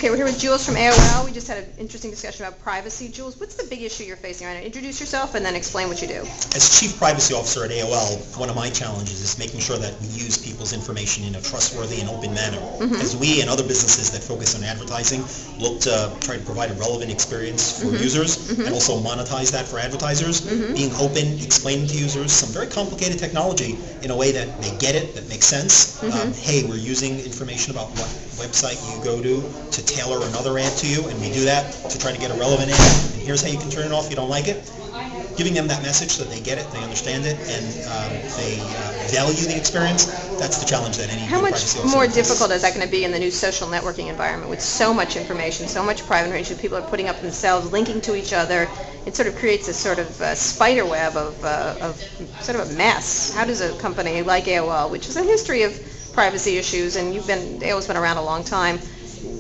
Okay, we're here with Jules from AOL. We just had an interesting discussion about privacy. Jules, what's the big issue you're facing right now? Introduce yourself and then explain what you do. As Chief Privacy Officer at AOL, one of my challenges is making sure that we use people's information in a trustworthy and open manner. As we and other businesses that focus on advertising look to try to provide a relevant experience for users and also monetize that for advertisers, being open, explaining to users some very complicated technology in a way that they get it, that makes sense. Hey, we're using information about what website you go to tailor another ad to you, and we do that to try to get a relevant ad, and here's how you can turn it off if you don't like it. Giving them that message so that they get it, they understand it, and they value the experience, that's the challenge that any How much privacy officer more faces. difficult is that going to be in the new social networking environment with so much information, so much private information people are putting up themselves, linking to each other? It sort of creates a sort of spider web of sort of a mess. How does a company like AOL, which has a history of privacy issues, and AOL's been around a long time,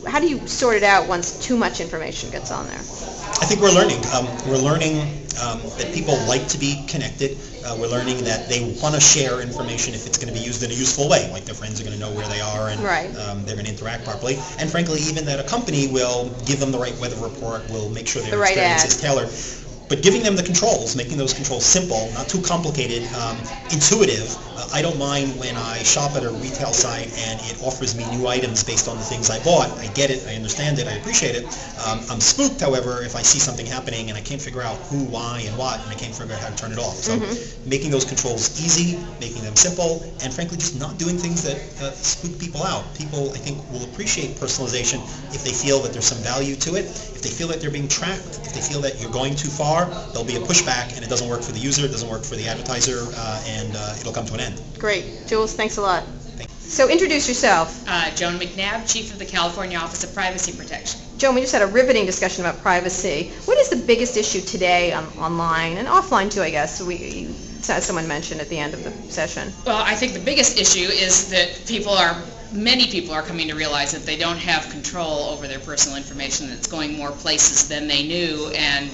how do you sort it out once too much information gets on there? I think we're learning. We're learning that people like to be connected. We're learning that they want to share information if it's going to be used in a useful way, like their friends are going to know where they are and they're going to interact properly. And frankly, even that a company will give them the right weather report, will make sure their experience is tailored. But giving them the controls, making those controls simple, not too complicated, intuitive. I don't mind when I shop at a retail site and it offers me new items based on the things I bought. I get it, I understand it, I appreciate it. I'm spooked, however, if I see something happening and I can't figure out who, why, and what, and I can't figure out how to turn it off. So making those controls easy, making them simple, and frankly just not doing things that spook people out. People, I think, will appreciate personalization if they feel that there's some value to it. If they feel that they're being tracked, if they feel that you're going too far, there'll be a pushback, and it doesn't work for the user, it doesn't work for the advertiser, and it'll come to an end. Great. Jules, thanks a lot. So introduce yourself. Joan McNabb, Chief of the California Office of Privacy Protection. Joan, we just had a riveting discussion about privacy. What is the biggest issue today online, and offline too, I guess, as someone mentioned at the end of the session? Well, I think the biggest issue is that many people are coming to realize that they don't have control over their personal information, that it's going more places than they knew, and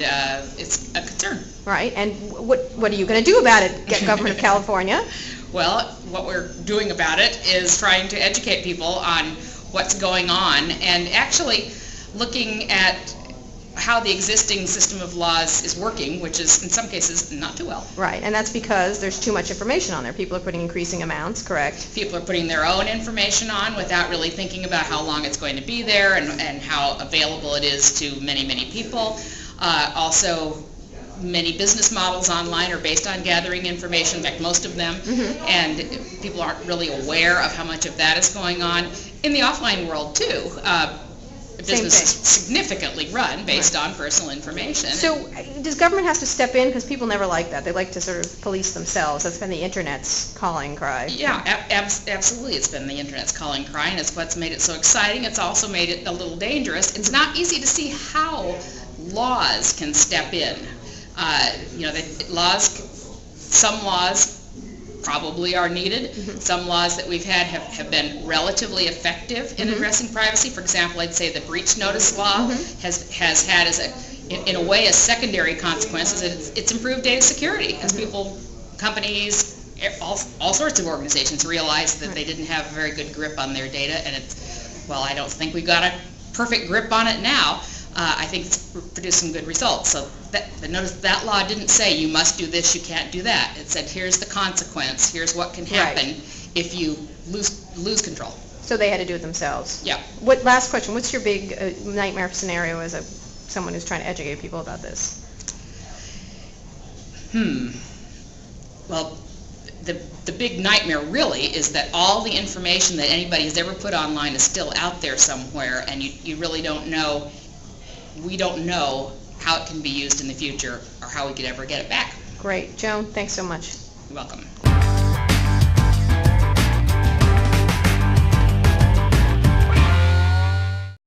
it's a concern. Right, and what are you going to do about it, Government of California? Well, what we're doing about it is trying to educate people on what's going on, and actually looking at how the existing system of laws is working, which is in some cases not too well. Right, and that's because there's too much information on there. People are putting increasing amounts, correct? People are putting their own information on without really thinking about how long it's going to be there and how available it is to many, many people. Also, many business models online are based on gathering information, in fact most of them, and people aren't really aware of how much of that is going on. In the offline world too, businesses significantly run based on personal information. So does government have to step in? Because people never like that. They like to sort of police themselves. That's been the Internet's calling cry. Yeah, absolutely. It's been the Internet's calling cry, and it's what's made it so exciting. It's also made it a little dangerous. It's not easy to see how laws can step in. Some laws probably are needed. Some laws that we've had have been relatively effective in addressing privacy. For example, I'd say the breach notice law has had in a way as secondary consequences it's improved data security as companies, all sorts of organizations realized that they didn't have a very good grip on their data, and I don't think we've got a perfect grip on it now. I think it's produced some good results. So notice that law didn't say you must do this, you can't do that. It said here's the consequence, here's what can happen if you lose control. So they had to do it themselves. Yeah. Last question, what's your big nightmare scenario as someone who's trying to educate people about this? Well, the big nightmare really is that all the information that anybody has ever put online is still out there somewhere, and you really don't know. We don't know how it can be used in the future or how we could ever get it back. Great. Joan, thanks so much. You're welcome.